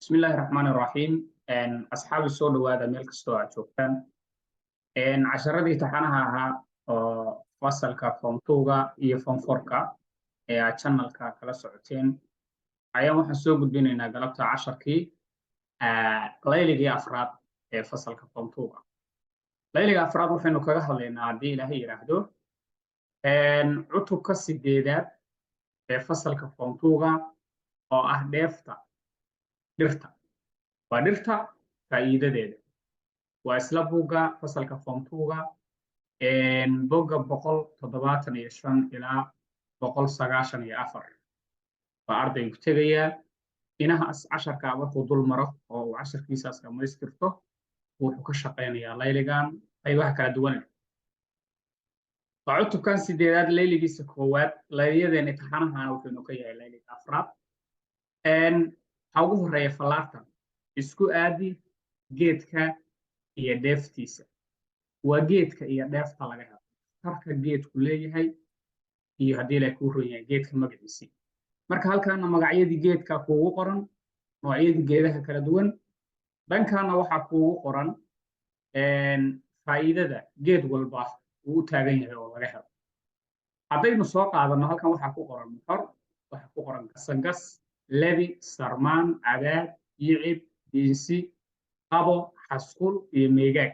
بسم الله الرحمن الرحيم أصحاب السود هذا ملك استوى شوفتان عشرة تحنها فصل كفون توغا يفون فوركا channel كلا سعتين أيام حسوق بيننا قلبت 10 كي ليلة أفراد فصل كفون توغا ليلة أفراد وحنا كجاه لنا عدي لهي رهدو عطوا كسيدات فصل كفون توغا أو أهدافتا درتا ودرتا فائدة waa isla buugga fasalka form 2ga bogga 175 ilaa 194 baa ardaygu tegayaa inahaas casharka markuu dul maro oo uu casharkiisaas dhammaystirto wuxuu ka shaqaynayaa layligan qaybaha kala duwan waa cutubkan sideedaad layligiisa koowaad layliyadeena imtixaanahan wuxuu ka yahay layliga afraad waxaa ugu horeeya fallaartan isku aadi geedka iyo dheeftiisa waa geedka iyo dheefta laga helo tarka geedku leeyahay iyo haddii la ku roon yahay geedka magaciisa marka halkaana magacyadii geedka kuugu qoran noocyadii geedaha kala duwan dhankaana waxaa kuugu qoran faa'iidada geed walba uu u taagan yahay oo laga helo haddaynu soo qaadano halkan waxaa ku qoran muxor waxaa ku qoran gasangas lebi sarmaan cadaad yicib diinsi qabo xasqul iyo meegaag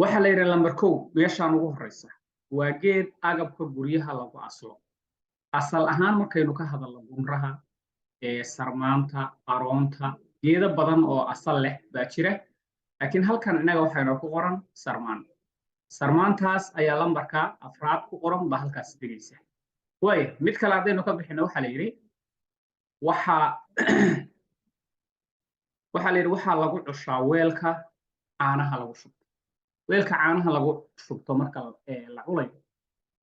waxa la yiraahdaa lambar 1 meeshaan ugu horeysa waa geed agabka guryaha lagu aslo asal ahaan markaynu ka hadalno gumraha sarmaanta aroonta geedo badan oo asal leh baa jira laakiin halkan inaga waxaynu ku qoran sarmaan sarmaantaas ayaa lambarka afraad ku qoran baa halkaas dhigaysa way mid kale hadaynu ka bixino waxa la yiri waxaa lagu cushaa weelka caanaha lagu shubto weelka caanaha lagu shubto marka la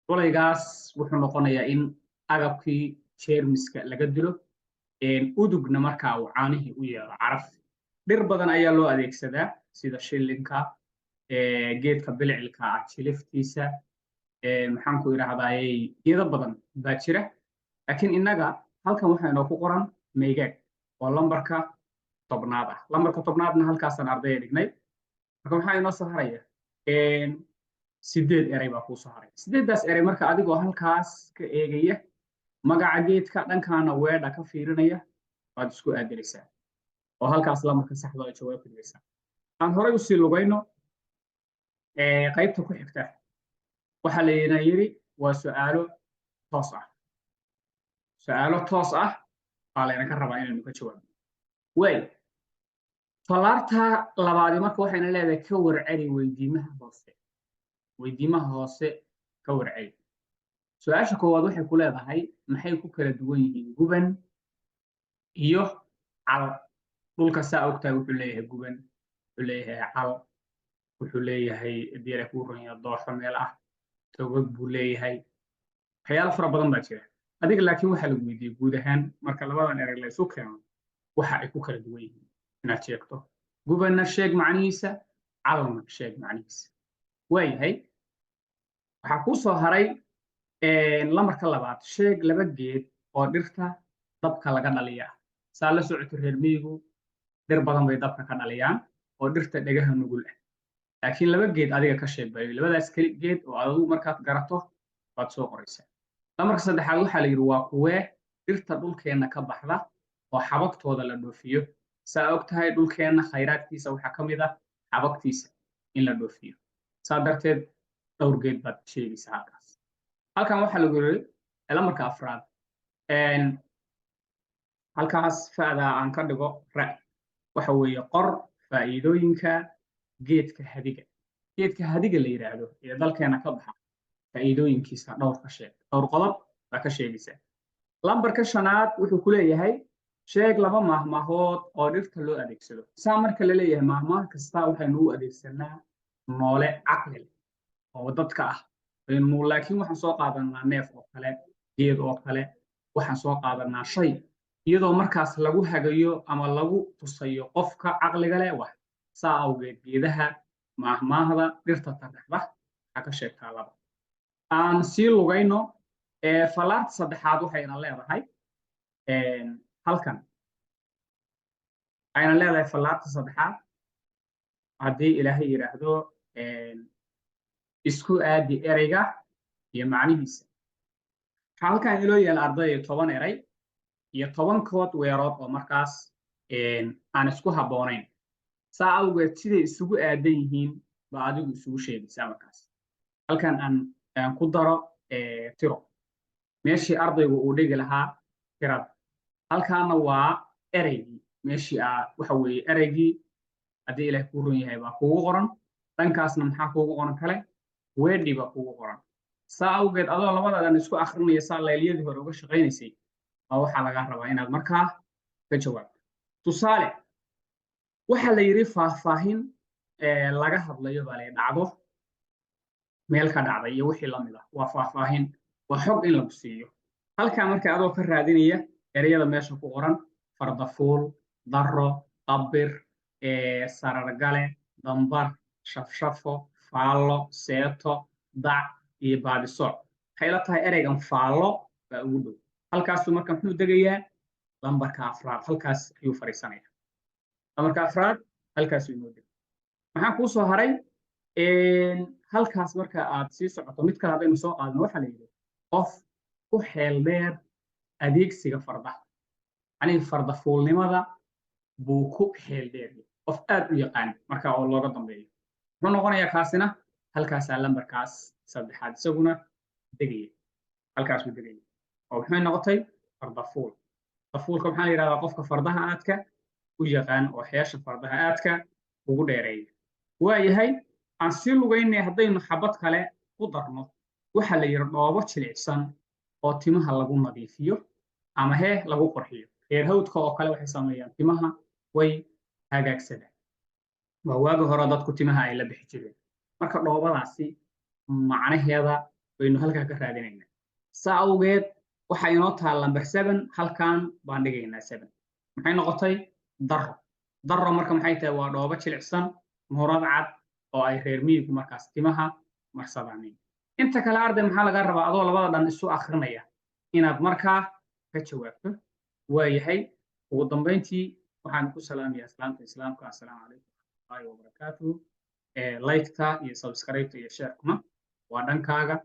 culaygaas wuxuu noqonayaa in agabkii jeermiska laga dilo udugna markaa uu caanihii u yeelo caraf dhir badan ayaa loo adeegsadaa sida shilinka geedka bilicilka ah jiliftiisa maxaan ku yiraahdaa geedo badan baa jira laakiin inaga halkan waxaa inoo ku qoran meegaag oo lambarka tobnaad ah lambarka tobnaadna halkaasaan ardayda dhignay marka waxaa inoo soo haraya 8 eray baa kuu soo haray 8daas eray marka adigoo halkaas ka eegaya magaca geedka dhankaana weedha ka fiirinaya waad isku aadiraysaa oo halkaas lambarka saxda ah jawaab ku dhigaysaa aan horay u sii lugayno qaybta ku xigta waxa la yiri waa su'aalo toos ah baa layna ka rabaa inaynu ka jawaabno way fallaarta labaadi marka waxayna leedahay ka warceli weydiimaha hoose ka warceli su'aasha koowaad waxay ku leedahay maxay ku kala duwan yihiin guban iyo cal dhulka saa ogtahay wuxuu leeyahay guban wuxuu leeyahay cal wuxuu leeyahay diira ku ronya dooxo meel ah togog buu leeyahay waxyaalo fara badan baa jira adiga laakiin waxa lagu weydiiyay guud ahaan marka labadan erey la isu keeno waxa ay ku kala duwan yihiin inaad sheegto gubanna sheeg macnihiisa calna sheeg macnihiisa waayahay waxaa kuu soo haray lambarka labaad sheeg laba geed oo dhirta dabka laga dhaliya saa la socoto reer miyigu dhir badan bay dabka ka dhaliyaan oo dhirta dhegaha nugul ah laakiin laba geed adiga ka sheeg bay labadaas kali geed oo adigu markaad garato waad soo qoraysaa lambarka saddexaad waxaa la yiri waa kuwee dhirta dhulkeena ka baxda oo xabagtooda la dhoofiyo saa ogtahay dhulkeena khayraadkiisa waxaa ka mid ah xabagtiisa in la dhoofiyo saa darteed dhowr geed baad sheegaysaa halkan waxaa lagu yiri lambarka afraad halkaas faada aan ka dhigo ra waxa weeye qor faa'iidooyinka geedka hadiga la yiraahdo ee dalkeena ka baxa faa'iidooyinkiisa dhowr qodob baa ka sheegaysaa lambarka shanaad wuxuu ku leeyahay sheeg laba maahmaahood oo dhirta loo adeegsado saa marka la leeyahay maahmaah kasta waxaynu u adeegsanaa noole caqli oo dadka ah laakiin waxaan soo qaadanaa neef oo kale geed oo kale waxaan soo qaadanaa shay iyadoo markaas lagu hagayo ama lagu tusayo qofka caqliga leh wax saa awgeed geedaha maahmaahda dhirta taraxda waxaa ka sheegtaa laba aan sii lugayno fallaarta saddexaad waxayna leedahay halkan ayna leedahay fallaarta saddexaad haddii ilaahay yidhaahdo isku aadi ereyga iyo macnihiisa waxaa halkan inoo yaala ardayda 10 eray iyo 10 kood weerood oo markaas aan isku habboonayn saa awgeed siday isugu aadan yihiin baa adigu isugu sheegaysaa markaas halkan aan ku daro tiro meeshii ardaygu uu dhigi lahaa tirada halkaana waa ereygii meeshii waxa weeye ereygii haddii ilaahay kuu ron yahay baa kuugu qoran dhankaasna maxaa kuugu qoran kale weedhi baa kuugu qoran saa awgeed adoo labadaadan isku akrinaya saa layliyadii hore uga shaqaynaysay baa waxaa lagaa rabaa inaad markaa ka jawaabto tusaale waxaa la yidhi faahfaahin laga hadlayo baa lay dhacdo meel ka dhacday iyo wixii la mid ah waa faahfaahin waa xog in lagu siiyo halkaa marka adoo ka raadinaya ereyada meesha ku qoran fardafuul darro qabbir sarargale dambar shafshafo faallo seeto dac iyo baadisooc waxay la tahay ereygan faallo baa ugu dhow halkaasuu marka muxuu degayaa lambarka afraad halkaas ayuu fadhiisanaya lambarka afraad halkaasuu inoo dega maxaa kuu soo haray halkaas marka aad sii socoto mid kale haddaynu soo qaadno waxaa la yidhi qof ku xeel dheer adeegsiga fardaha yacni fardafuulnimada buu ku xeel dheer qof aad u yaqaan marka oo looga dambeeyo muxuu noqonayaa kaasina halkaasaa lambarkaas saddexaad isaguna degaya halkaasuu degaya oo maxay noqotay fardafuul fardafuulka maxaa la yidhahdaa qofka fardaha aadka u yaqaan oo xeesha fardaha aadka ugu dheereeya waayahay aan sii lugaynay haddaynu xabad kale ku darno waxaa la yidhi dhoobo jilicsan oo timaha lagu nadiifiyo ama lagu qurxiyo reer hawdka oo kale waxay sameeyaan timaha way hagaagsadaan waa waagi hore dadku timaha ay la bixi jireen marka dhoobadaasi macnaheeda baynu halkaa ka raadinaynaa saa awgeed waxaa inoo taal lambar 7 halkan baan dhigaynaa 7 maxay noqotay darro marka maxay tahay waa dhoobo jilicsan muurad cad oo ay reer miyigu markaas timaha marsadaan inta kale arday maxaa laga rabaa adoo labada dhan isu akrinaya inaad markaa ka jawaabto waayahay ugu dambeyntii waxaan ku salaamayaa islaamka assalaamu calaykum warahmatullaahi wabarakaatuh like-ta iyo subscribe-ta iyo share-kuma waa dhankaaga